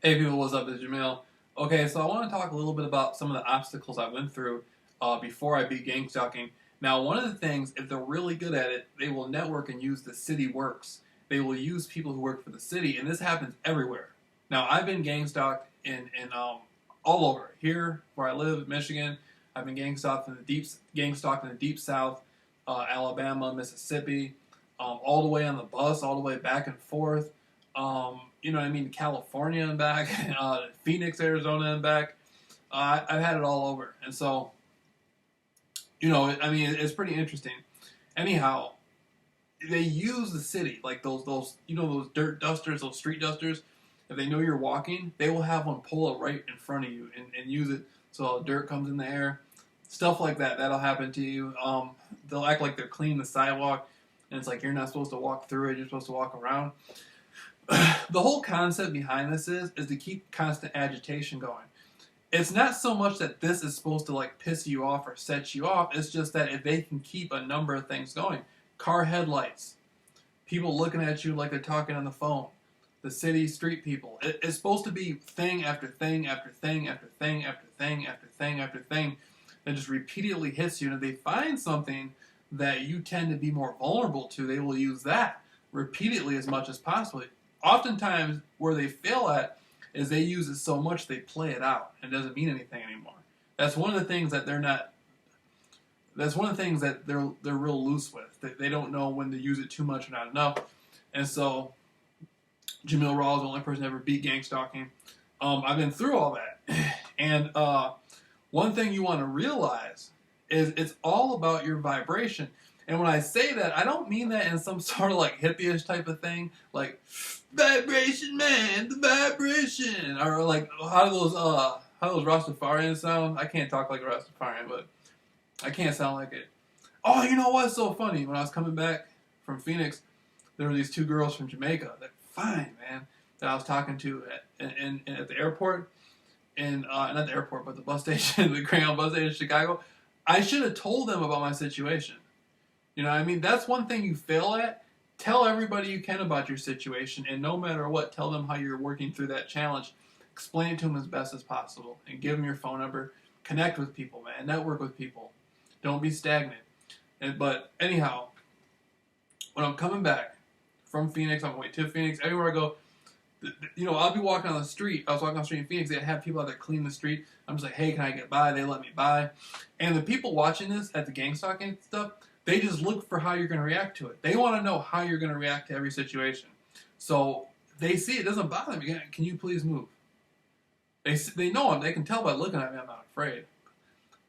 Hey people, what's up? It's Jameel. Okay, so I want to talk a little bit about some of the obstacles I went through before I beat gang stalking. Now, one of the things, if they're really good at it, they will network and use the city works. They will use people who work for the city, and this happens everywhere. Now, I've been gang stalked in all over here where I live, Michigan. I've been gang stalked in the deep South, Alabama, Mississippi, all the way on the bus, all the way back and forth. You know what I mean, California and back, Phoenix, Arizona and back. I've had it all over, and so I mean, it's pretty interesting. Anyhow, they use the city like those dirt dusters, those street dusters. If they know you're walking, they will have one pull it right in front of you and use it so dirt comes in the air, stuff like that. That'll happen to you. They'll act like they're cleaning the sidewalk, and it's like you're not supposed to walk through it. You're supposed to walk around. The whole concept behind this is to keep constant agitation going. It's not so much that this is supposed to like piss you off or set you off. It's just that if they can keep a number of things going, car headlights, people looking at you like they're talking on the phone, the city street people. It's supposed to be thing after thing after thing after thing after thing after thing after thing that just repeatedly hits you. And if they find something that you tend to be more vulnerable to, they will use that repeatedly as much as possible. Oftentimes, where they fail at is they use it so much they play it out and it doesn't mean anything anymore. That's one of the things that they're not. That's one of the things that they're real loose with. They don't know when to use it too much or not enough. And so, Jameel Rawls, the only person to ever beat gang stalking. I've been through all that, and one thing you want to realize is it's all about your vibration. And when I say that, I don't mean that in some sort of like hippie-ish type of thing, like vibration, man, the vibration, or like how do those Rastafarians sound? I can't talk like a Rastafarian, but I can't sound like it. Oh, you know what's so funny? When I was coming back from Phoenix, there were these two girls from Jamaica that fine, man, that I was talking to at the airport, and not the airport, but the bus station, the Greyhound bus station in Chicago. I should have told them about my situation. You know what I mean? That's one thing you fail at. Tell everybody you can about your situation, and no matter what, tell them how you're working through that challenge. Explain it to them as best as possible, and give them your phone number. Connect with people, man. Network with people. Don't be stagnant. But anyhow, when I'm coming back from Phoenix, I'm going to Phoenix. Everywhere I go, I'll be walking on the street. I was walking on the street in Phoenix. They have people out there cleaning the street. I'm just like, hey, can I get by? They let me by. And the people watching this at the gang stalking stuff, they just look for how you're going to react to it. They want to know how you're going to react to every situation. So they see it doesn't bother me. Can you please move? They know them. They can tell by looking at me I'm not afraid.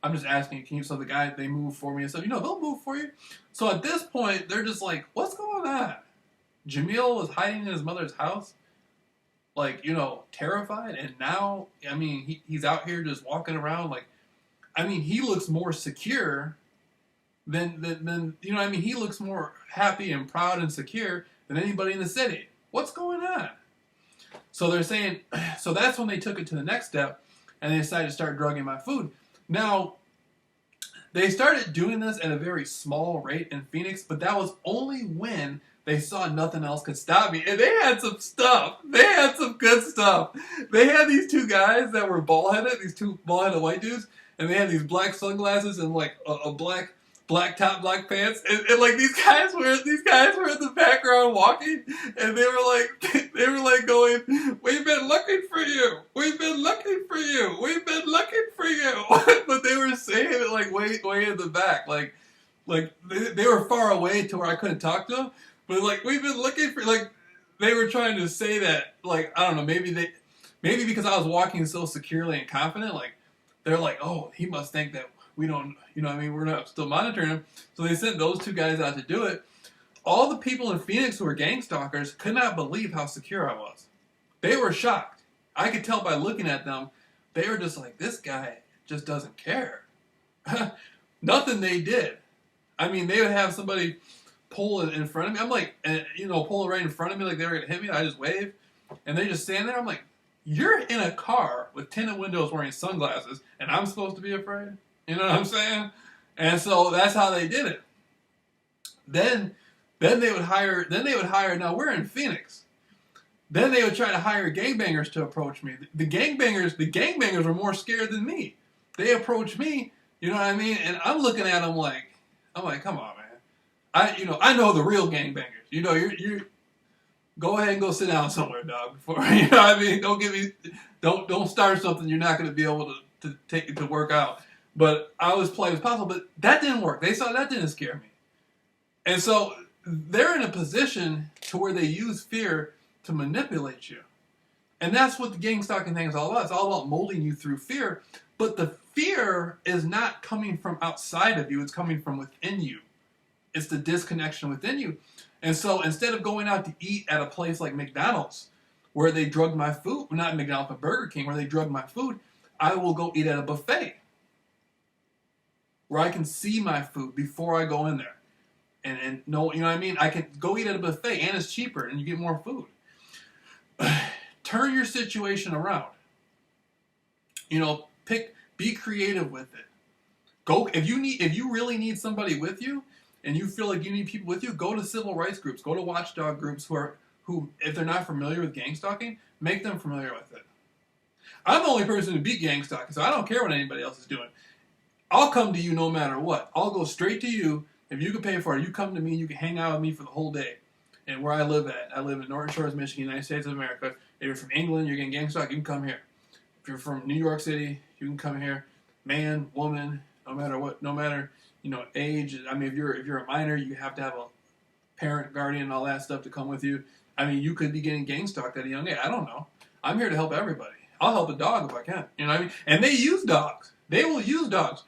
I'm just asking, can you? So the guy, they move for me and stuff. They'll move for you. So at this point, they're just like, what's going on? Jameel was hiding in his mother's house, like, terrified. And now, I mean, he's out here just walking around like, I mean, he looks more secure than he looks more happy and proud and secure than anybody in the city. What's going on? So they're saying, so that's when they took it to the next step, and they decided to start drugging my food. Now, they started doing this at a very small rate in Phoenix, but that was only when they saw nothing else could stop me. And they had some stuff. They had some good stuff. They had these two guys that were bald-headed, these two bald-headed white dudes, and they had these black sunglasses and like a black top, black pants, and like these guys were in the background walking, and they were like going, "We've been looking for you. We've been looking for you. We've been looking for you." But they were saying it like way in the back, like they were far away to where I couldn't talk to them. But like, we've been looking for, like, they were trying to say that, like, I don't know, maybe because I was walking so securely and confident, like, they're like, oh, he must think that we don't, we're not still monitoring him. So they sent those two guys out to do it. All the people in Phoenix who were gang stalkers could not believe how secure I was. They were shocked. I could tell by looking at them. They were just like, this guy just doesn't care. Nothing they did. I mean, they would have somebody pull it in front of me. I'm like, pull it right in front of me like they were going to hit me. I just wave. And they just stand there. I'm like, you're in a car with tinted windows wearing sunglasses, and I'm supposed to be afraid? You know what I'm saying? And so that's how they did it. Then they would hire, now we're in Phoenix. Then they would try to hire gangbangers to approach me. The gangbangers were more scared than me. They approached me, you know what I mean? And I'm looking at them like, come on, man. I know the real gangbangers. You know, you're go ahead and go sit down somewhere, dog. Before you know what I mean, don't start something you're not going to be able to take it to work out. But I was polite as possible, but that didn't work. They saw that didn't scare me, and so they're in a position to where they use fear to manipulate you. And that's what the gang stalking thing is all about. It's all about molding you through fear. But the fear is not coming from outside of you. It's coming from within you. It's the disconnection within you. And so instead of going out to eat at a place like McDonald's, where they drug my food, not McDonald's, but Burger King, where they drug my food, I will go eat at a buffet where I can see my food before I go in there. And no, you know what I mean? I can go eat at a buffet and it's cheaper and you get more food. Turn your situation around. You know, be creative with it. Go if you really need somebody with you and you feel like you need people with you, go to civil rights groups, go to watchdog groups who if they're not familiar with gang stalking, make them familiar with it. I'm the only person who beat gang stalking, so I don't care what anybody else is doing. I'll come to you no matter what. I'll go straight to you. If you can pay for it, you come to me, you can hang out with me for the whole day. And where I live at, I live in Norton Shores, Michigan, United States of America. If you're from England, you're getting gang stalked, you can come here. If you're from New York City, you can come here. Man, woman, no matter what, no matter, you know, age. I mean, if you're a minor, you have to have a parent, guardian, all that stuff to come with you. I mean, you could be getting gang stalked at a young age. I don't know. I'm here to help everybody. I'll help a dog if I can. You know what I mean? And they use dogs. They will use dogs.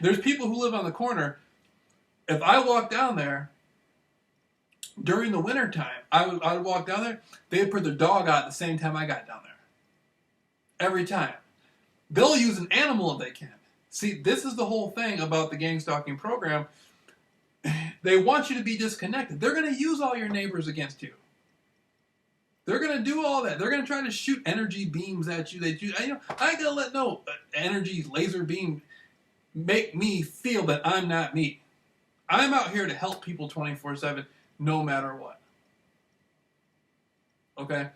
There's people who live on the corner. If I walk down there during the winter time, I would walk down there, they would put their dog out at the same time I got down there. Every time. They'll use an animal if they can. See, this is the whole thing about the gang stalking program. They want you to be disconnected. They're going to use all your neighbors against you. They're going to do all that. They're going to try to shoot energy beams at you. I ain't going to let no energy laser beam make me feel that I'm not me. I'm out here to help people 24/7, no matter what. Okay?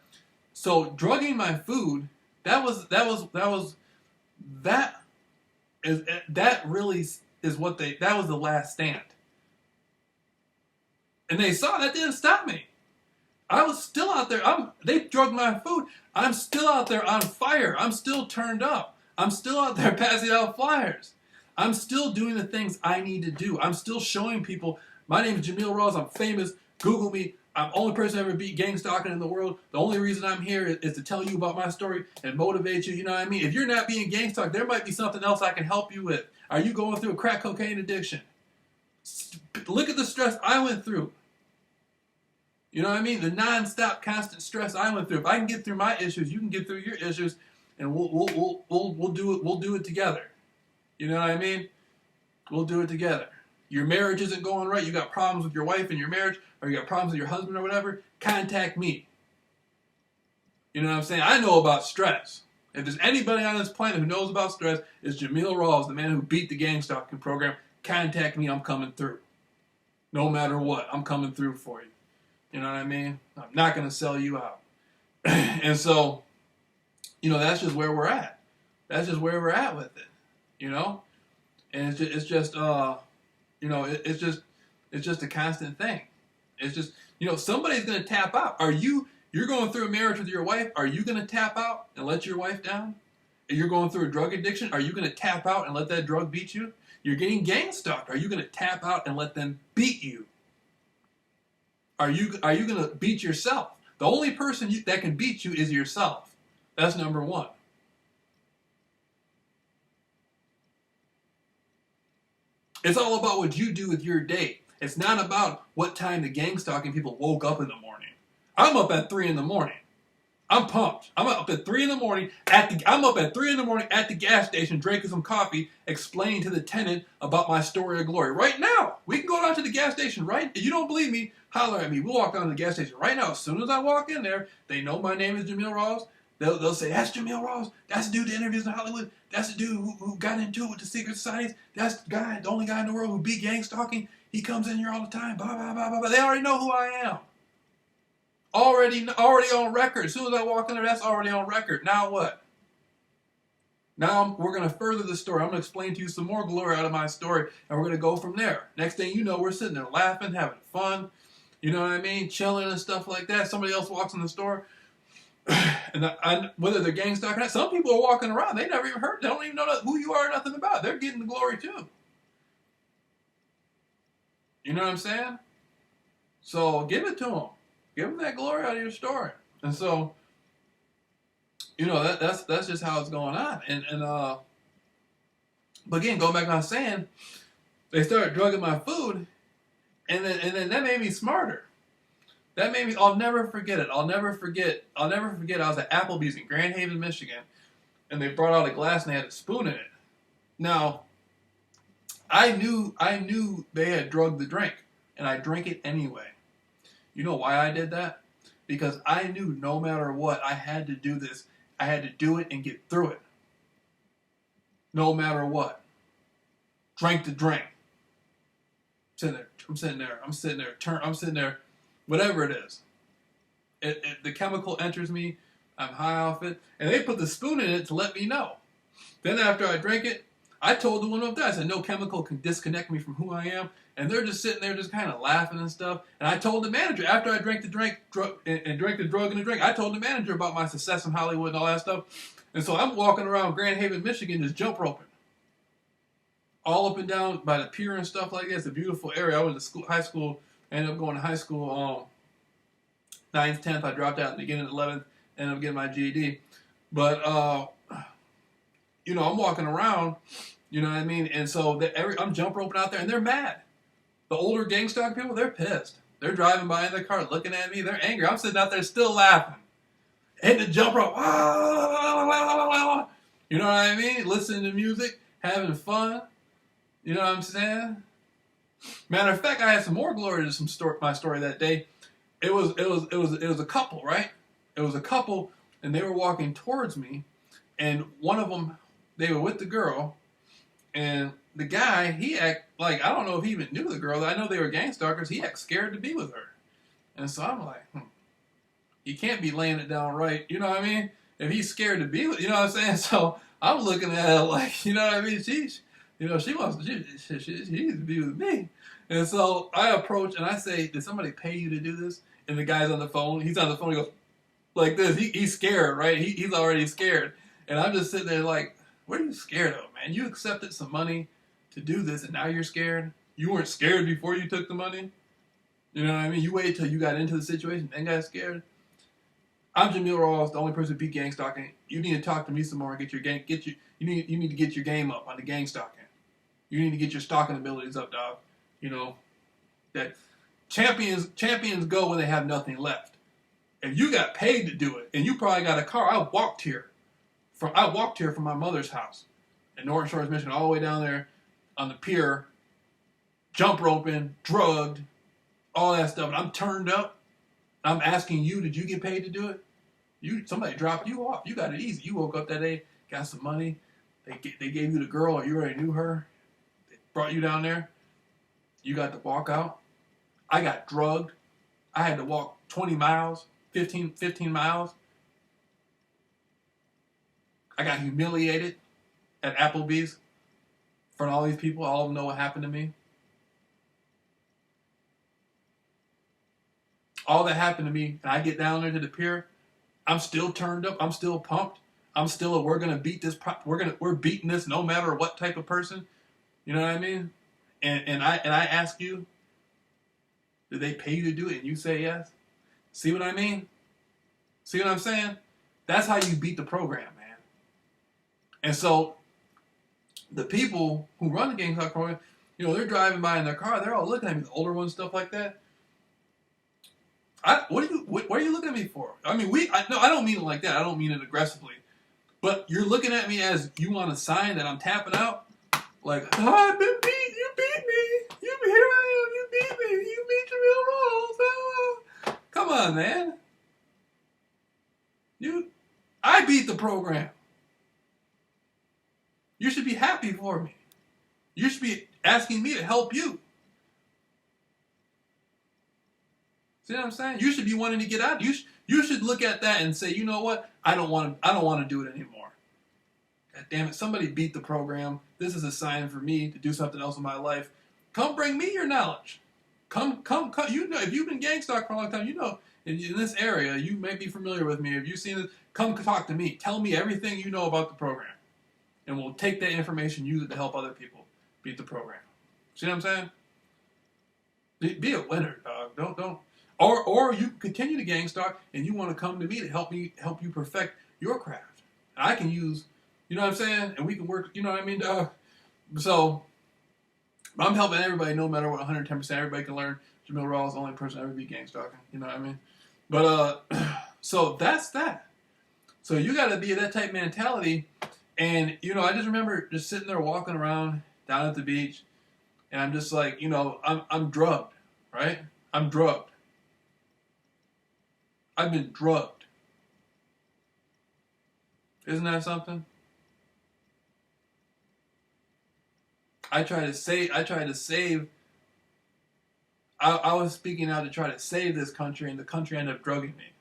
So drugging my food, that was the last stand. And they saw that didn't stop me. I was still out there. They drugged my food. I'm still out there on fire. I'm still turned up. I'm still out there passing out flyers. I'm still doing the things I need to do. I'm still showing people, my name is Jameel Rawls. I'm famous. Google me. I'm the only person to ever beat gang stalking in the world. The only reason I'm here is to tell you about my story and motivate you. You know what I mean? If you're not being gang stalked, there might be something else I can help you with. Are you going through a crack cocaine addiction? Look at the stress I went through. You know what I mean? The non-stop, constant stress I went through. If I can get through my issues, you can get through your issues, and we'll do it. We'll do it together. You know what I mean? We'll do it together. Your marriage isn't going right. You got problems with your wife and your marriage, or you got problems with your husband or whatever. Contact me. You know what I'm saying? I know about stress. If there's anybody on this planet who knows about stress, it's Jameel Rawls, the man who beat the gang stalking program. Contact me. I'm coming through. No matter what, I'm coming through for you. You know what I mean? I'm not going to sell you out. And so, you know, that's just where we're at. That's just where we're at with it. You know? And it's just a constant thing. It's just, you know, somebody's going to tap out. You're going through a marriage with your wife. Are you going to tap out and let your wife down? You're going through a drug addiction. Are you going to tap out and let that drug beat you? You're getting gang stalked. Are you going to tap out and let them beat you? Are you going to beat yourself? The only person that can beat you is yourself. That's number one. It's all about what you do with your day. It's not about what time the gang stalking people woke up in the morning. I'm up at 3 in the morning. I'm pumped. I'm up at 3 in the morning at the gas station drinking some coffee, explaining to the tenant about my story of glory. Right now, we can go down to the gas station, right? If you don't believe me, holler at me. We'll walk down to the gas station right now. As soon as I walk in there, they know my name is Jameel Rawls. They'll say, that's Jameel Rawls. That's the dude that interviews in Hollywood. That's the dude who got into it with the secret societies. That's the only guy in the world who beat gang stalking. He comes in here all the time. Blah, blah, blah, blah, blah. They already know who I am. Already on record. As soon as I walk in there, that's already on record. Now what? Now we're going to further the story. I'm going to explain to you some more glory out of my story, and we're going to go from there. Next thing you know, we're sitting there laughing, having fun, you know what I mean, chilling and stuff like that. Somebody else walks in the store, and whether they're gang stalking or not, some people are walking around. They never even heard. They don't even know who you are or nothing about. They're getting the glory too. You know what I'm saying? So give it to them. Give them that glory out of your story. And so, you know, that's just how it's going on. But again, going back to what I was saying, they started drugging my food, and then that made me smarter. That made me. I'll never forget it. I'll never forget. I was at Applebee's in Grand Haven, Michigan, and they brought out a glass and they had a spoon in it. Now, I knew they had drugged the drink, and I drank it anyway. You know why I did that? Because I knew no matter what, I had to do this. I had to do it and get through it. No matter what. Drank the drink. I'm sitting there. Whatever it is. The chemical enters me. I'm high off it. And they put the spoon in it to let me know. Then after I drank it, I told the woman up there, I said, no chemical can disconnect me from who I am. And they're just sitting there just kind of laughing and stuff. And I told the manager, after I drank the drug and drank the drug in the drink, I told the manager about my success in Hollywood and all that stuff. And so I'm walking around Grand Haven, Michigan, just jump roping. All up and down by the pier and stuff like that. It's a beautiful area. I went to high school, ended up going to high school 9th, 10th. I dropped out in the beginning of 11th, ended up getting my GED. But, you know, I'm walking around, you know what I mean? And so I'm jump roping out there, and they're mad. The older gang stalking people, they're pissed. They're driving by in their car looking at me. They're angry. I'm sitting out there still laughing. Hitting the jump rope. You know what I mean? Listening to music, having fun. You know what I'm saying? Matter of fact, I had some more glory to my story that day. It was a couple, right? It was a couple, and they were walking towards me, and one of them, they were with the girl, and the guy, he act like, I don't know if he even knew the girl. I know they were gang stalkers. He act scared to be with her. And so I'm like, you can't be laying it down right. You know what I mean? If he's scared to be with, you know what I'm saying? So I'm looking at her like, you know what I mean? She needs to be with me. And so I approach and I say, did somebody pay you to do this? And the guy's on the phone. He's on the phone. He goes like this. He's scared, right? He's already scared. And I'm just sitting there like, what are you scared of, man? You accepted some money to do this, and now you're scared? You weren't scared before you took the money? You know what I mean? You waited till you got into the situation, then got scared? I'm Jameel Rawls, the only person who beat gang stalking. You need to talk to me some more and you need to get your game up on the gang stalking. You need to get your stalking abilities up, dog. You know, that champions go when they have nothing left. If you got paid to do it, and you probably got a car, I walked here from my mother's house in Norton Shores, Michigan, all the way down there on the pier, jump roping, drugged, all that stuff. And I'm turned up. I'm asking you, did you get paid to do it? Somebody dropped you off. You got it easy. You woke up that day, got some money. They gave you the girl, or you already knew her. They brought you down there. You got to walk out. I got drugged. I had to walk 20 miles, 15 miles. I got humiliated at Applebee's in front of all these people. All of them know what happened to me. All that happened to me, and I get down there to the pier. I'm still turned up. I'm still pumped. I'm still we're gonna beat this. We're beating this no matter what type of person. You know what I mean? And I ask you, did they pay you to do it? And you say yes. See what I mean? See what I'm saying? That's how you beat the program, man. And so the people who run the gang stalking program, you know, they're driving by in their car. They're all looking at me, the older ones, stuff like that. What are you looking at me for? I mean, I don't mean it like that. I don't mean it aggressively. But you're looking at me as you want a sign that I'm tapping out. Like, I've been beat. You beat me. Here I am. You beat me. You beat Jameel Rawls. Ah. Come on, man. I beat the program. You should be happy for me. You should be asking me to help you. See what I'm saying? You should be wanting to get out. You should look at that and say, you know what? I don't want to do it anymore. God damn it! Somebody beat the program. This is a sign for me to do something else in my life. Come bring me your knowledge. Come. You know, if you've been gang stalked for a long time, you know in this area, you may be familiar with me. If you've seen it, come talk to me. Tell me everything you know about the program, and we'll take that information, use it to help other people beat the program. See what I'm saying? Be a winner, dog. Don't. Or you continue to gang stalk and you want to come to me to help you perfect your craft. I can use, you know what I'm saying, and we can work. You know what I mean, dog. So I'm helping everybody, no matter what. 110%, everybody can learn. Jameel Rawls, the only person ever be gang stalking. You know what I mean? But so that's that. So you got to be that type mentality. And you know, I just remember just sitting there walking around down at the beach, and I'm just like, you know, I'm drugged, right? I'm drugged. I've been drugged. Isn't that something? I was speaking out to try to save this country, and the country ended up drugging me.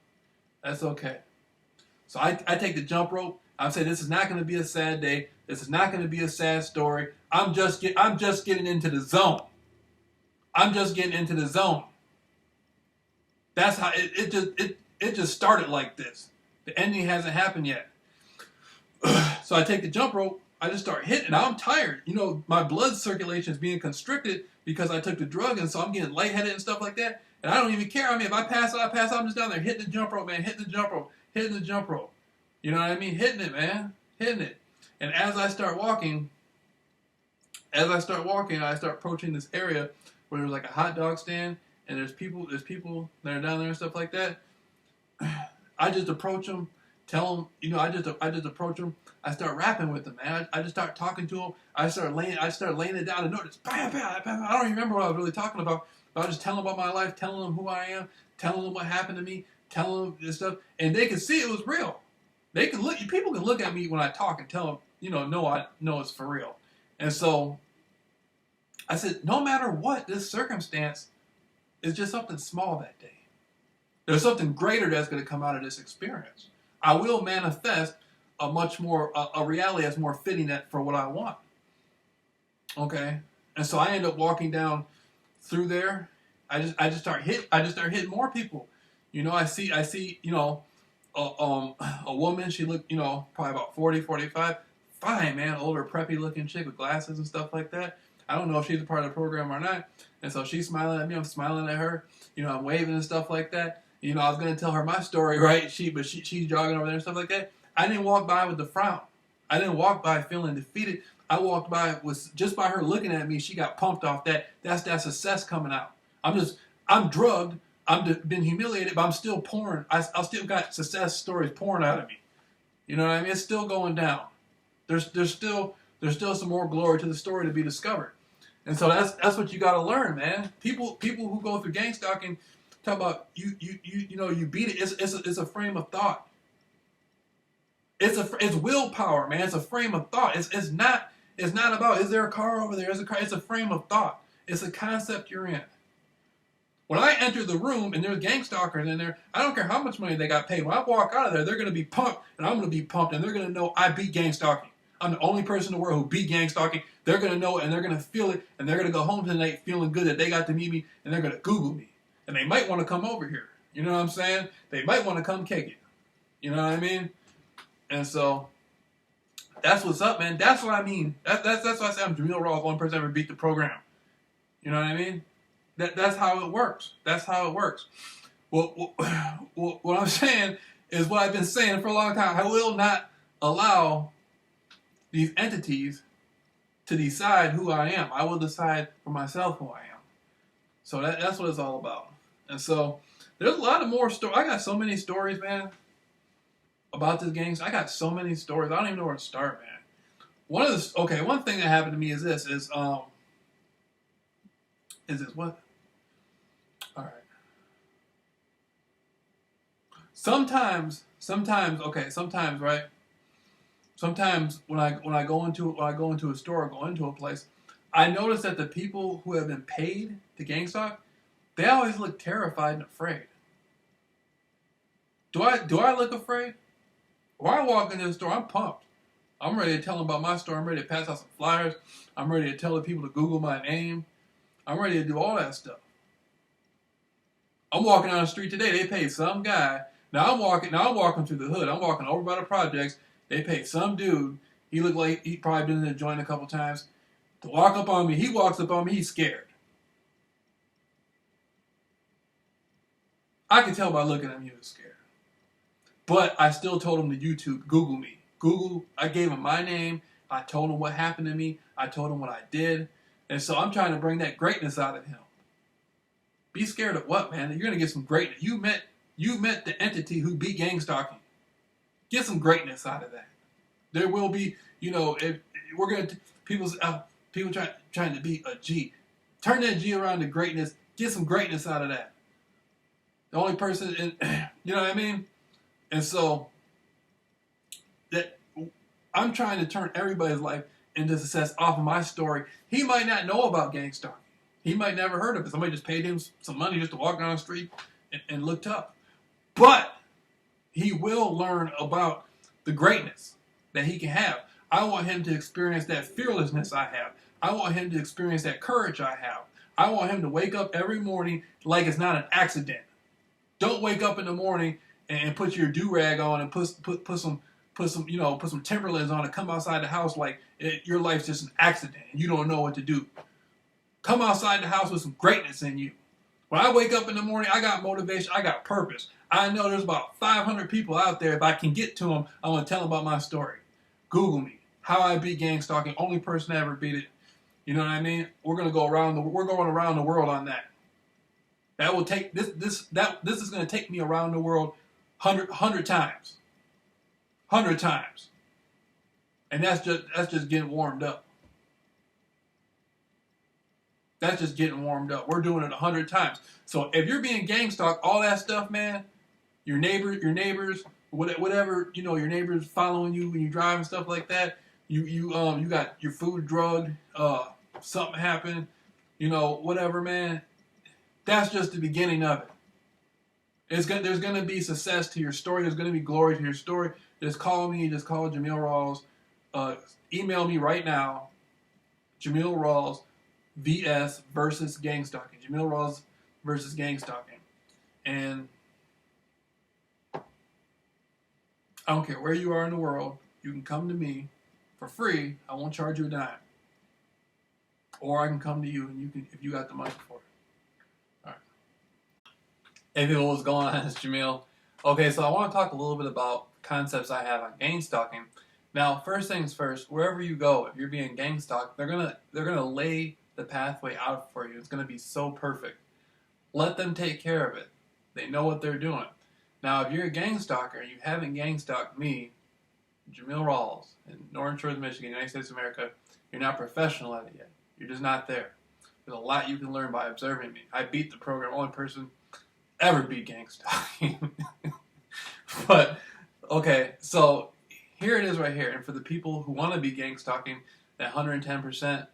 That's okay. So I take the jump rope. I'm saying this is not going to be a sad day. This is not going to be a sad story. I'm just getting into the zone. I'm just getting into the zone. That's how it just started like this. The ending hasn't happened yet. So I take the jump rope. I just start hitting. Now I'm tired. You know, my blood circulation is being constricted because I took the drug, and so I'm getting lightheaded and stuff like that. And I don't even care. I mean, if I pass out, I pass out. I'm just down there hitting the jump rope, man. Hitting the jump rope. Hitting the jump rope. You know what I mean? Hitting it, man. Hitting it. And as I start walking, I start approaching this area where there's like a hot dog stand, and there's people that are down there and stuff like that. I just approach them, tell them, you know, I just approach them. I start rapping with them, man. I just start talking to them. I start laying it down, and notice, bam, bam, bam. I don't even remember what I was really talking about. But I was just telling them about my life, telling them who I am, telling them what happened to me, telling them this stuff, and they could see it was real. They can look. People can look at me when I talk and tell them, you know, no, I know it's for real. And so I said, no matter what, this circumstance is just something small that day. There's something greater that's going to come out of this experience. I will manifest a reality that's more fitting for what I want. Okay, and so I end up walking down through there. I just start hitting more people. You know, I see, you know, a woman. She looked, you know, probably about 40, 45. Fine, man, older, preppy looking chick with glasses and stuff like that. I don't know if she's a part of the program or not. And so she's smiling at me. I'm smiling at her. You know, I'm waving and stuff like that. You know, I was going to tell her my story, right? She's jogging over there and stuff like that. I didn't walk by with a frown. I didn't walk by feeling defeated. I walked by just by her looking at me, she got pumped off that. That's that success coming out. I'm drugged. Been humiliated, but I'm still pouring. I still got success stories pouring out of me. You know what I mean? It's still going down. There's still some more glory to the story to be discovered. And so that's what you got to learn, man. People who go through gang stalking talk about you know, you beat it. It's a frame of thought. It's willpower, man. It's a frame of thought. It's not about, is there a car over there? It's a frame of thought. It's a concept you're in. When I enter the room and there's gang stalkers in there, I don't care how much money they got paid. When I walk out of there, they're going to be pumped, and I'm going to be pumped, and they're going to know I beat gang stalking. I'm the only person in the world who beat gang stalking. They're going to know it, and they're going to feel it, and they're going to go home tonight feeling good that they got to meet me, and they're going to Google me. And they might want to come over here. You know what I'm saying? They might want to come kick it. You know what I mean? And so that's what's up, man. That's what I mean. That's why I say I'm Jameel Rawls, one person ever beat the program. You know what I mean? That's how it works. That's how it works. Well, what I'm saying is what I've been saying for a long time. I will not allow these entities to decide who I am. I will decide for myself who I am. So that's what it's all about. And so there's a lot of more stories. I got so many stories, man, about this gang. I got so many stories. I don't even know where to start, man. One thing that happened to me is this. Is this what? All right. Sometimes, right? Sometimes when I go into a store or go into a place, I notice that the people who have been paid to gang stalk, they always look terrified and afraid. Do I look afraid? When I walk into the store, I'm pumped. I'm ready to tell them about my store. I'm ready to pass out some flyers. I'm ready to tell the people to Google my name. I'm ready to do all that stuff. I'm walking down the street today. They paid some guy. Now I'm walking through the hood. I'm walking over by the projects. They paid some dude. He looked like he probably been in the joint a couple times to walk up on me. He walks up on me. He's scared. I could tell by looking at him he was scared. But I still told him to YouTube, Google me. Google, I gave him my name. I told him what happened to me. I told him what I did. And so I'm trying to bring that greatness out of him. Be scared of what, man? You're going to get some greatness. You met the entity who beat gang stalking. Get some greatness out of that. There will be, if we're going to, people trying to be a G. Turn that G around to greatness. Get some greatness out of that. The only person, you know what I mean? And so, that I'm trying to turn everybody's life into success off of my story. He might not know about gang stalking. He might never heard of it. Somebody just paid him some money just to walk down the street and look tough. But he will learn about the greatness that he can have. I want him to experience that fearlessness I have. I want him to experience that courage I have. I want him to wake up every morning like it's not an accident. Don't wake up in the morning and put your do-rag on and put some Timberlands on and come outside the house like your life's just an accident and you don't know what to do. Come outside the house with some greatness in you. When I wake up in the morning, I got motivation, I got purpose. I know there's about 500 people out there. If I can get to them, I want to tell them about my story. Google me. How I beat gang stalking. Only person to ever beat it. You know what I mean? We're going around the world on that. That will take this is going to take me around the world 100 times. 100 times. And that's just getting warmed up. That's just getting warmed up. We're doing it 100 times. So if you're being gang stalked, all that stuff, man, your neighbors, whatever, your neighbors following you when you drive and stuff like that, you got your food drugged, something happened, whatever, man. That's just the beginning of it. There's gonna be success to your story. There's gonna be glory to your story. Just call me. Just call Jameel Rawls. Email me right now. Jameel Rawls vs versus gang stalking. Jameel Rawls versus gang stalking. And I don't care where you are in the world. You can come to me for free. I won't charge you a dime. Or I can come to you and you can, if you got the money for it. All right. Hey people, what's going on? It's Jameel. Okay, so I want to talk a little bit about concepts I have on gang stalking. Now, first things first, wherever you go, if you're being gang stalked, they're gonna lay the pathway out for you. It's gonna be so perfect. Let them take care of it. They know what they're doing. Now, if you're a gang stalker and you haven't gang stalked me, Jameel Rawls, in Northern Shores, Michigan, United States of America, you're not professional at it yet. You're just not there. There's a lot you can learn by observing me. I beat the program. Only person ever beat gang stalking. But, okay, so here it is right here. And for the people who want to be gang stalking, that 110%,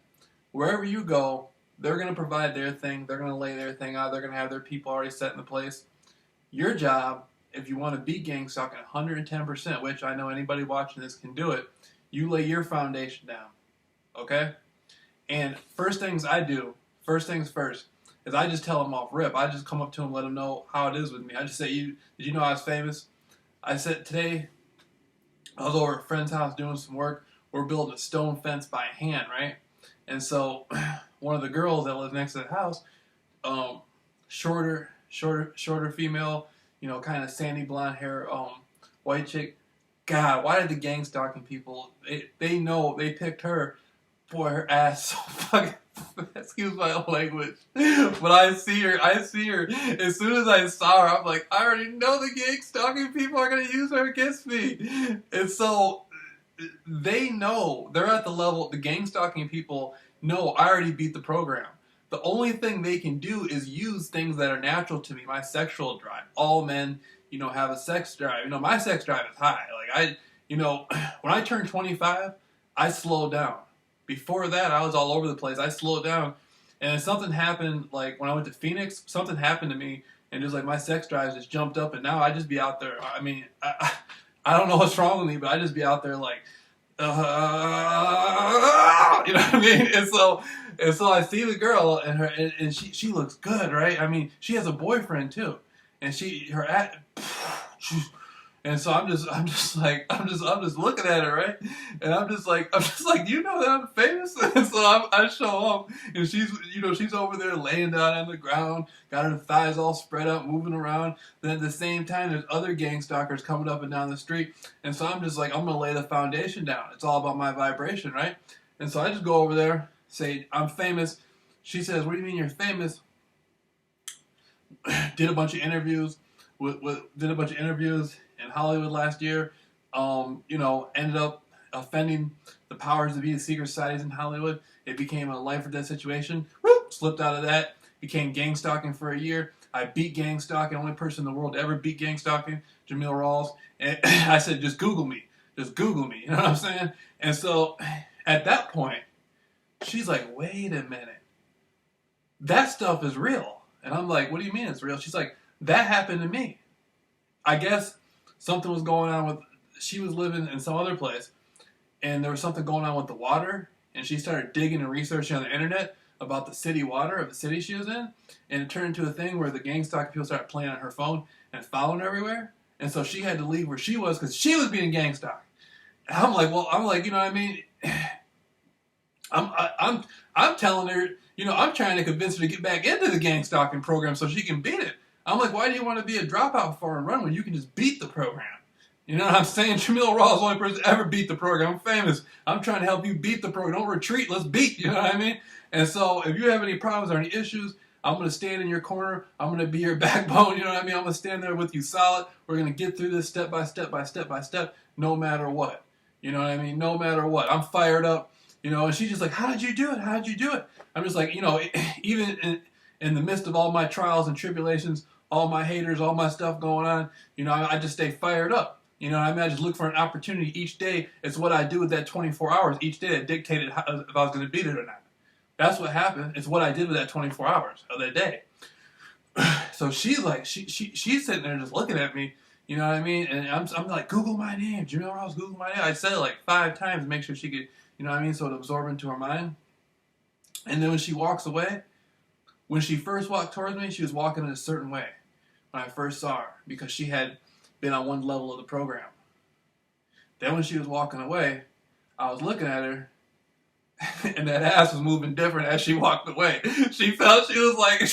wherever you go, they're going to provide their thing. They're going to lay their thing out. They're going to have their people already set in the place. Your job, if you want to be gang stalking 110%, which I know anybody watching this can do it, you lay your foundation down. Okay? And first things first, is I just tell them off rip. I just come up to them, let them know how it is with me. I just say, did you know I was famous? I said, today, I was over at a friend's house doing some work. We're building a stone fence by hand, right? And so, one of the girls that lives next to the house, shorter female, kind of sandy blonde hair, white chick. God, why did the gang stalking people, they know, they picked her. Boy, her ass so fucking, excuse my language, but I see her, as soon as I saw her, I'm like, I already know the gang stalking people are going to use her against me. And so, they know, they're at the level, the gang stalking people know I already beat the program. The only thing they can do is use things that are natural to me, my sexual drive. All men, have a sex drive. My sex drive is high. Like, when I turned 25, I slowed down. Before that, I was all over the place. I slowed down. And something happened, like when I went to Phoenix, something happened to me and just like my sex drive just jumped up, and now I just be out there. I mean, I don't know what's wrong with me, but I just be out there like, you know what I mean? And so I see the girl, and she looks good, right? I mean, she has a boyfriend too, and and so I'm just looking at her, right? And I'm just like, you know that I'm famous? And so I show up, and she's over there laying down on the ground, got her thighs all spread out, moving around. Then at the same time, there's other gang stalkers coming up and down the street. And so I'm just like, I'm gonna lay the foundation down. It's all about my vibration, right? And so I just go over there, say, I'm famous. She says, what do you mean you're famous? Did a bunch of interviews in Hollywood last year. Ended up offending the powers that be, the secret societies in Hollywood. It became a life or death situation. Whoop, slipped out of that. Became gang stalking for a year. I beat gang stalking. Only person in the world to ever beat gang stalking, Jameel Rawls. And I said, just Google me. Just Google me. You know what I'm saying? And so at that point, she's like, wait a minute. That stuff is real. And I'm like, what do you mean it's real? She's like, that happened to me. I guess something was going on with, she was living in some other place, and there was something going on with the water, and she started digging and researching on the internet about the city water of the city she was in, and it turned into a thing where the gang stalking people started playing on her phone and following her everywhere, and so she had to leave where she was because she was being gang stalked. And I'm like, you know what I mean? I'm telling her, I'm trying to convince her to get back into the gang stalking program so she can beat it. I'm like, why do you want to be a dropout for and run when you can just beat the program? You know what I'm saying? Jameel Rawls is the only person to ever beat the program. I'm famous. I'm trying to help you beat the program. Don't retreat. Let's beat. You know what I mean? And so if you have any problems or any issues, I'm going to stand in your corner. I'm going to be your backbone. You know what I mean? I'm going to stand there with you solid. We're going to get through this step by step by step by step, no matter what. You know what I mean? No matter what. I'm fired up. And she's just like, how did you do it? How did you do it? I'm just like, even in the midst of all my trials and tribulations, all my haters, all my stuff going on, I just stay fired up. I mean, I just look for an opportunity each day. It's what I do with that 24 hours each day that dictated if I was going to beat it or not. That's what happened. It's what I did with that 24 hours of that day. So she's like, she's sitting there just looking at me, you know what I mean? And I'm like, Google my name, Jameel Rawls, Google my name. I said it like 5 times to make sure she could, you know what I mean? So it absorbed into her mind. And then when she walks away, when she first walked towards me, she was walking in a certain way when I first saw her because she had been on one level of the program. Then when she was walking away, I was looking at her, and that ass was moving different as she walked away. She felt I could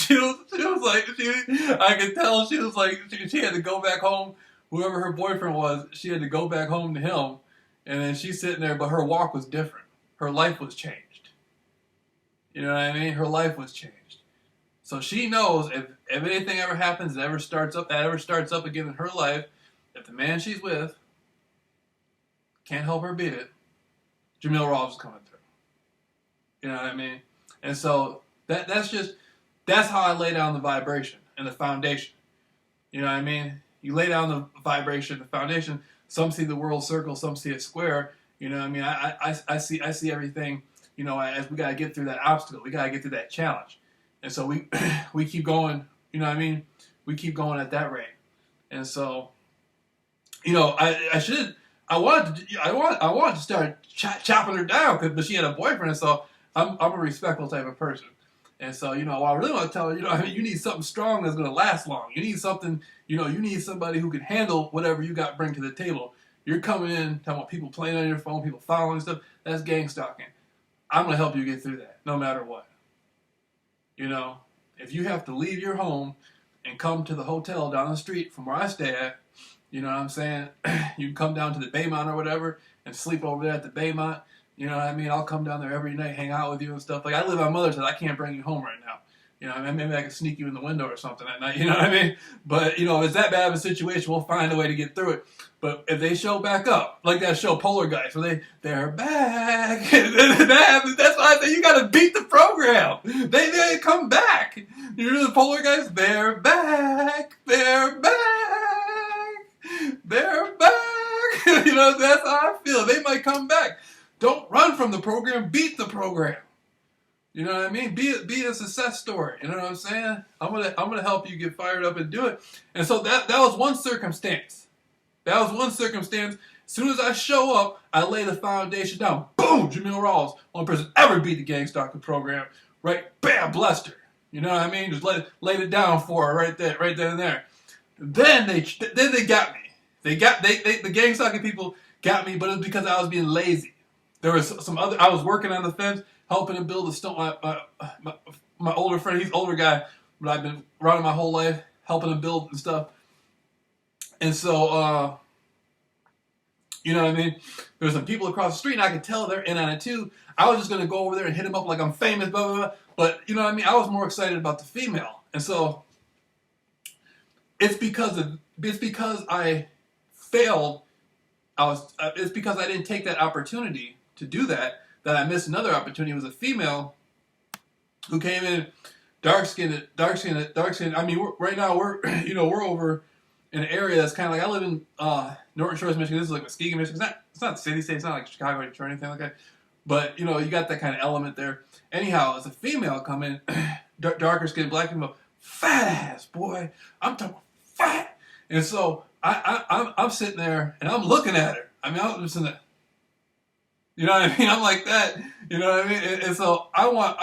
tell she was like, she had to go back home. Whoever her boyfriend was, she had to go back home to him. And then she's sitting there, but her walk was different. Her life was changed. You know what I mean? Her life was changed. So she knows if anything ever happens that ever starts up again in her life, if the man she's with can't help her beat it, Jameel Rawls is coming through. You know what I mean? And so that's how I lay down the vibration and the foundation. You know what I mean? You lay down the vibration, the foundation. Some see the world circle, some see it square. You know what I mean? I see everything, as we got to get through that obstacle. We got to get through that challenge. And so we keep going, you know what I mean? We keep going at that rate. And so, I wanted to start chopping her down, but she had a boyfriend, so I'm a respectful type of person. And so, what I really want to tell her, you need something strong that's going to last long. You need something, you need somebody who can handle whatever you got to bring to the table. You're coming in, talking about people playing on your phone, people following stuff. That's gang stalking. I'm going to help you get through that, no matter what. If you have to leave your home and come to the hotel down the street from where I stay at, you know what I'm saying? You can come down to the Baymont or whatever and sleep over there at the Baymont. You know what I mean? I'll come down there every night, hang out with you and stuff. Like, I live on Mother's Day. I can't bring you home right now. Maybe I can sneak you in the window or something at night. You know what I mean? But, if it's that bad of a situation, we'll find a way to get through it. But if they show back up, like that show Polar Guys, where they're back. That's why I say you got to beat the program. They come back. You know the Polar Guys? They're back. They're back. They're back. That's how I feel. They might come back. Don't run from the program. Beat the program. You know what I mean? Be a success story. You know what I'm saying? I'm gonna help you get fired up and do it. And so that was one circumstance. That was one circumstance. As soon as I show up, I lay the foundation down. Boom! Jameel Rawls, only person ever beat the gang stalking program. Right? Bam! Blessed her. You know what I mean? Just laid it down for her right then and there. Then they got me. The gang stalking people got me, but it was because I was being lazy. There was some other. I was working on the fence, helping him build a stone. My older friend, he's an older guy, but I've been around my whole life, helping him build and stuff. And so, you know what I mean? There's some people across the street, and I could tell they're in on it too. I was just gonna go over there and hit him up like I'm famous, blah blah blah. But you know what I mean? I was more excited about the female, and so it's because I failed. It's because I didn't take that opportunity to do that I missed another opportunity. It was a female who came in, dark skinned. I mean, right now we're we're over in an area that's kind of like, I live in Norton Shores, Michigan. This is like Muskegon, Michigan. It's not city state. It's not like Chicago or anything like that. But you got that kind of element there. Anyhow, as a female come in, darker skinned black female, fat ass boy. I'm talking fat. And so I'm sitting there and I'm looking at her. I mean, I'm just in the, you know what I mean? I'm like that. You know what I mean? And so I'm like,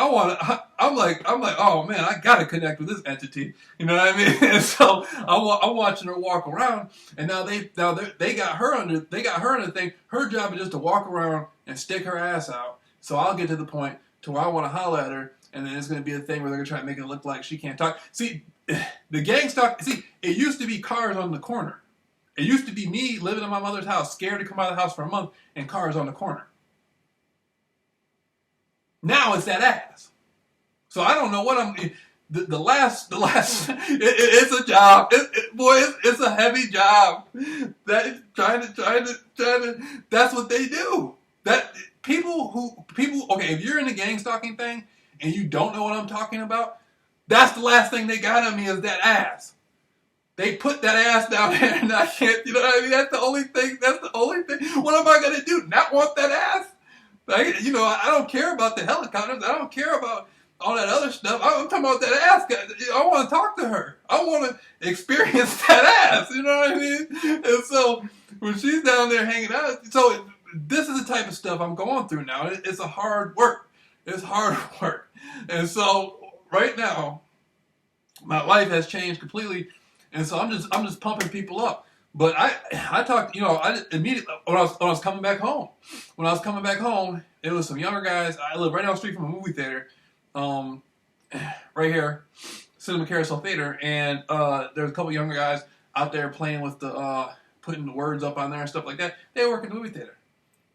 oh man, I gotta connect with this entity. You know what I mean? And so I'm watching her walk around, and now they got her under the thing. Her job is just to walk around and stick her ass out. So I'll get to the point to where I want to holler at her, and then it's gonna be a thing where they're gonna try to make it look like she can't talk. See, the gang stalk. See, it used to be cars on the corner. It used to be me living in my mother's house, scared to come out of the house for a month, and cars on the corner. Now it's that ass. So I don't know what I'm. The last. It's a job. It's a heavy job. That trying to. That's what they do. That people. Okay, if you're in the gang stalking thing and you don't know what I'm talking about, that's the last thing they got on me is that ass. They put that ass down there and I can't. You know what I mean? That's the only thing. What am I gonna do? Not want that ass? Like, I don't care about the helicopters. I don't care about all that other stuff. I'm talking about that ass. I want to talk to her. I want to experience that ass. You know what I mean? And so when she's down there hanging out, so this is the type of stuff I'm going through now. It's a hard work. It's hard work. And so right now, my life has changed completely. And so I'm just pumping people up. But I talked, I immediately, when I was coming back home. When I was coming back home, it was some younger guys. I live right down the street from a movie theater, right here, Cinema Carousel Theater, and there's a couple younger guys out there playing with the, putting the words up on there and stuff like that. They work in the movie theater.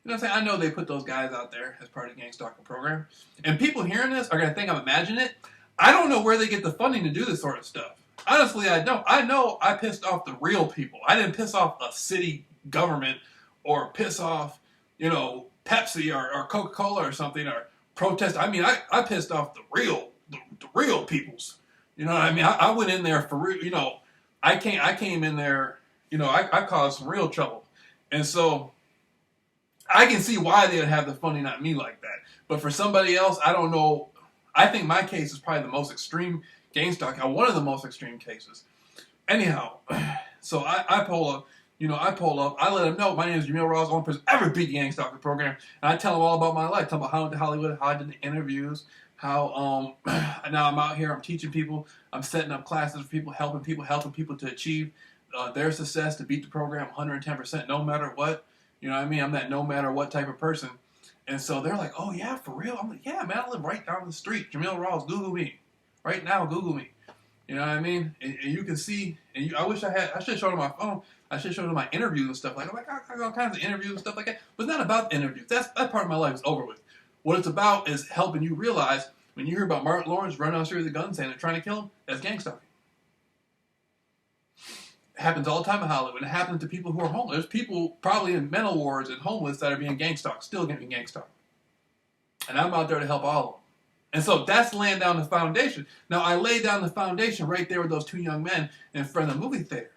You know what I'm saying? I know they put those guys out there as part of the gang stalking program. And people hearing this are going to think I'm imagining it. I don't know where they get the funding to do this sort of stuff. Honestly, I don't. I know I pissed off the real people. I didn't piss off a city government or piss off, Pepsi or Coca-Cola or something or protest. I mean, I pissed off the real peoples. You know what I mean? I went in there for real. I came in there. I caused some real trouble, and so I can see why they would have the funding on me like that. But for somebody else, I don't know. I think my case is probably the most extreme gang stalking, one of the most extreme cases. Anyhow, so I pull up. I let them know my name is Jameel Rawls, only person ever beat the gang stalking program, and I tell them all about my life. Tell them about how I went to Hollywood, how I did the interviews, how now I'm out here, I'm teaching people, I'm setting up classes for people, helping people to achieve their success, to beat the program 110%, no matter what. You know what I mean? I'm that no matter what type of person. And so they're like, oh yeah, for real? I'm like, yeah, man, I live right down the street. Jameel Rawls, Google me. Right now, Google me. You know what I mean? And you can see, and I wish I should have shown them my phone. I should have shown them my interviews and stuff like that. I got all kinds of interviews and stuff like that. But it's not about the interviews. That part of my life is over with. What it's about is helping you realize when you hear about Martin Lawrence running down the street with a gun saying they're trying to kill him, that's gang stalking. It happens all the time in Hollywood. It happens to people who are homeless. There's people probably in mental wards and homeless that are being gang stalked, still getting gang stalked. And I'm out there to help all of them. And so that's laying down the foundation. Now, I laid down the foundation right there with those two young men in front of the movie theater.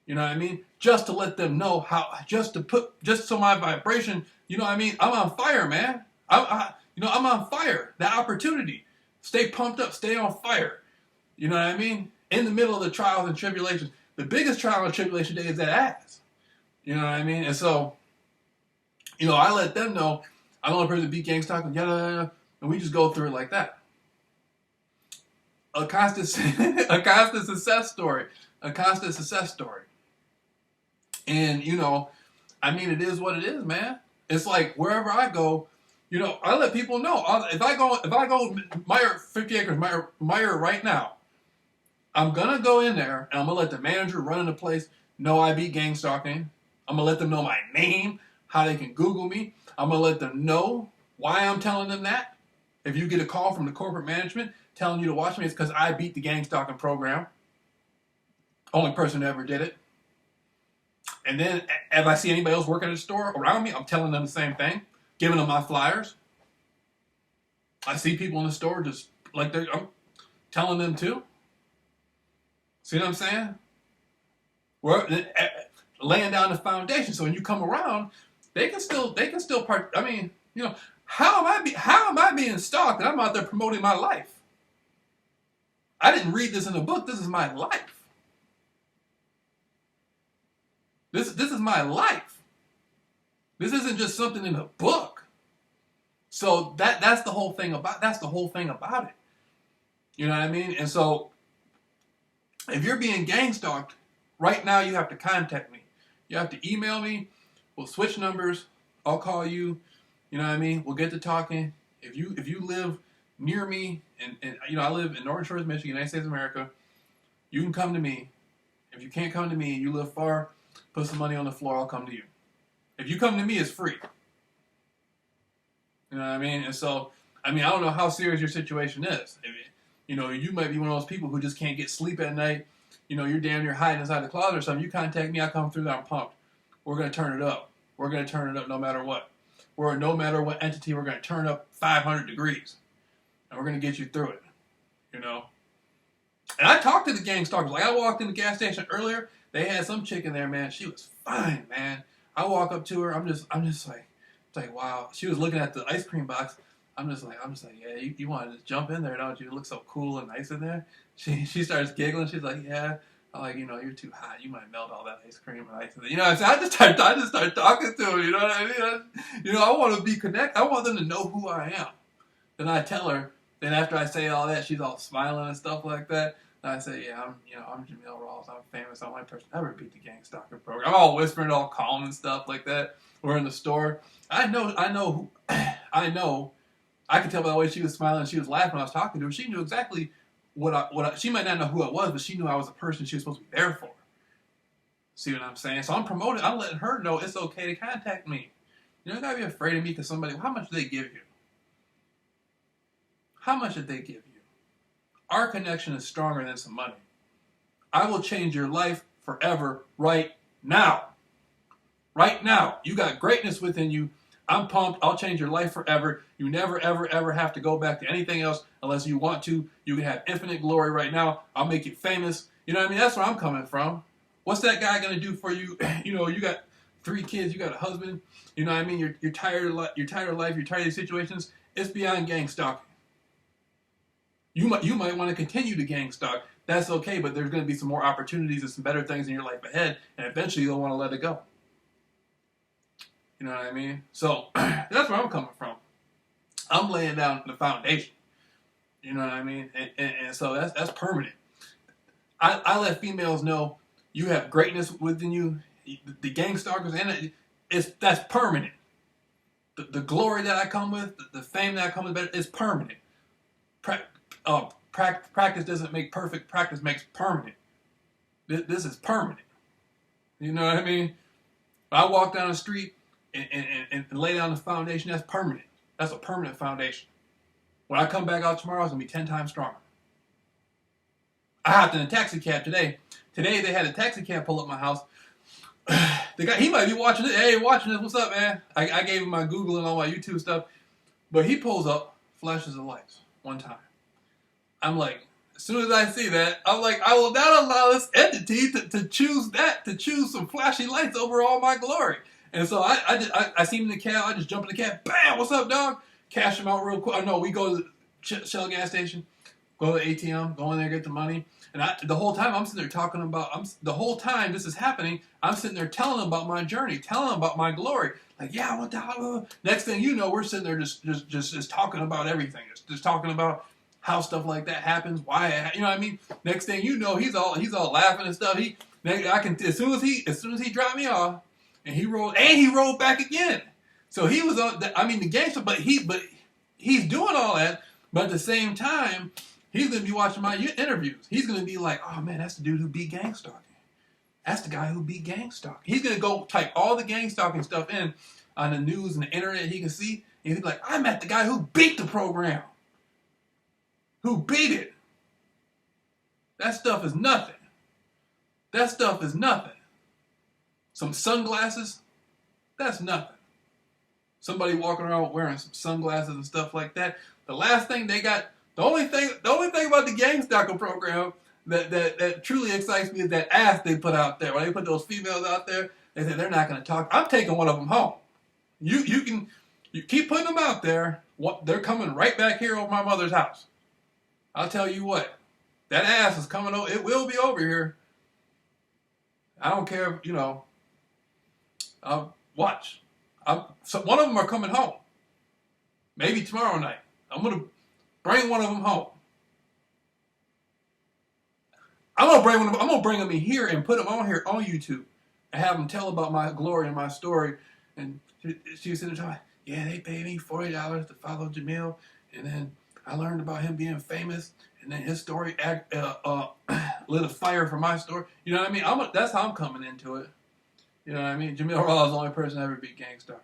You know what I mean? Just to let them know just so my vibration, you know what I mean? I'm on fire, man. I'm on fire. That opportunity. Stay pumped up. Stay on fire. You know what I mean? In the middle of the trials and tribulations. The biggest trial and tribulation day is that ass. You know what I mean? And so, I let them know I'm the only person to beat gang stalking, and we just go through it like that. A constant success story. A constant success story. And, it is what it is, man. It's like wherever I go, I let people know. If I go Meyer 50 acres, Meyer right now, I'm gonna go in there and I'm gonna let the manager running the place know I beat gang stalking. I'm gonna let them know my name, how they can Google me. I'm gonna let them know why I'm telling them that. If you get a call from the corporate management telling you to watch me, it's because I beat the gang stalking program. Only person who ever did it. And then if I see anybody else working at the store around me, I'm telling them the same thing, giving them my flyers. I see people in the store just like I'm telling them too. See what I'm saying? We're laying down the foundation, so when you come around, they can still part. I mean, how am I being stalked and I'm out there promoting my life? I didn't read this in a book. This is my life. This is my life. This isn't just something in a book. So that's the whole thing about it. You know what I mean? And so if you're being gang stalked, right now you have to contact me. You have to email me. We'll switch numbers. I'll call you. You know what I mean? We'll get to talking. If you live near me, and I live in Northern Shores, Michigan, United States of America, you can come to me. If you can't come to me and you live far, put some money on the floor, I'll come to you. If you come to me, it's free. You know what I mean? And so, I don't know how serious your situation is. You might be one of those people who just can't get sleep at night. You're damn near hiding inside the closet or something. You contact me, I come through there, I'm pumped. We're going to turn it up. We're going to turn it up no matter what. No matter what entity, we're going to turn up 500 degrees. And we're going to get you through it. And I talked to the gang stalkers. Like, I walked in the gas station earlier. They had some chick in there, man. She was fine, man. I walk up to her. I'm just like, wow. She was looking at the ice cream box. I'm just like, yeah, you want to just jump in there, don't you? It looks so cool and nice in there. She starts giggling. She's like, yeah. I'm like, you're too hot. You might melt all that ice cream and ice. I just start talking to her. You know what I mean? I want to be connected. I want them to know who I am. Then I tell her. Then after I say all that, she's all smiling and stuff like that. And I say, yeah, I'm Jameel Rawls. I'm famous. I'm the only person ever beat the gang stalker program. I'm all whispering, all calm and stuff like that. We're in the store. I know. I could tell by the way she was smiling. She was laughing when I was talking to her. She knew exactly she might not know who I was, but she knew I was the person she was supposed to be there for. See what I'm saying? So I'm promoting. I'm letting her know it's okay to contact me. You don't gotta be afraid of me because somebody. How much do they give you? How much did they give you? Our connection is stronger than some money. I will change your life forever right now. Right now. You got greatness within you. I'm pumped. I'll change your life forever. You never, ever, ever have to go back to anything else unless you want to. You can have infinite glory right now. I'll make you famous. You know what I mean? That's where I'm coming from. What's that guy going to do for you? You got 3 kids. You got a husband. You know what I mean? You're tired of life. You're tired of these situations. It's beyond gang stalking. You might want to continue to gang stalk. That's okay, but there's going to be some more opportunities and some better things in your life ahead, and eventually you'll want to let it go. You know what I mean? So that's where I'm coming from. I'm laying down the foundation. You know what I mean? And so that's permanent. I let females know you have greatness within you. The gang stalkers, and that's permanent. The glory that I come with, the fame that I come with, is permanent. Practice doesn't make perfect. Practice makes permanent. This is permanent. You know what I mean? I walk down the street and lay down the foundation. That's permanent. That's a permanent foundation. When I come back out tomorrow, it's going to be 10 times stronger. I hopped in a taxi cab today. Today they had a taxi cab pull up my house. The guy, he might be watching it. Hey, watching this. What's up, man? I gave him my Google and all my YouTube stuff. But he pulls up, flashes the lights one time. I'm like, as soon as I see that, I'm like, I will not allow this entity to choose some flashy lights over all my glory. And so I see him in the cab. I just jump in the cab. Bam! What's up, dog? cash them out real quick. Oh, no, we go to the Shell gas station, go to the ATM, go in there, get the money. And the whole time I'm sitting there talking about, the whole time this is happening, I'm sitting there telling them about my journey, telling them about my glory. Like, yeah, I went to, next thing you know, we're sitting there just talking about everything. Just talking about how stuff like that happens, why, you know what I mean? Next thing you know, he's all laughing and stuff. As soon as he dropped me off, and he rolled back again. So he was on, the gangster, but he's doing all that, but at the same time, he's going to be watching my interviews. He's going to be like, oh man, that's the dude who beat gang stalking. That's the guy who beat gang stalking. He's going to go type all the gang stalking stuff in on the news and the internet he can see. And he'll be like, I met the guy who beat the program. Who beat it. That stuff is nothing. That stuff is nothing. Some sunglasses, that's nothing. Somebody walking around wearing some sunglasses and stuff like that. The last thing they got, the only thing about the gang stalking program that truly excites me is that ass they put out there. When they put those females out there, they say they're not going to talk. I'm taking one of them home. You keep putting them out there. They're coming right back here over my mother's house. I'll tell you what, that ass is coming over. It will be over here. I don't care, watch. So one of them are coming home. Maybe tomorrow night. I'm going to bring one of them home. I'm going to bring them in here and put them on here on YouTube and have them tell about my glory and my story. And she was sitting there, yeah, they paid me $40 to follow Jameel. And then I learned about him being famous. And then his story lit a fire for my story. You know what I mean? That's how I'm coming into it. You know what I mean? Jameel Rawls is the only person I ever beat gang stalking.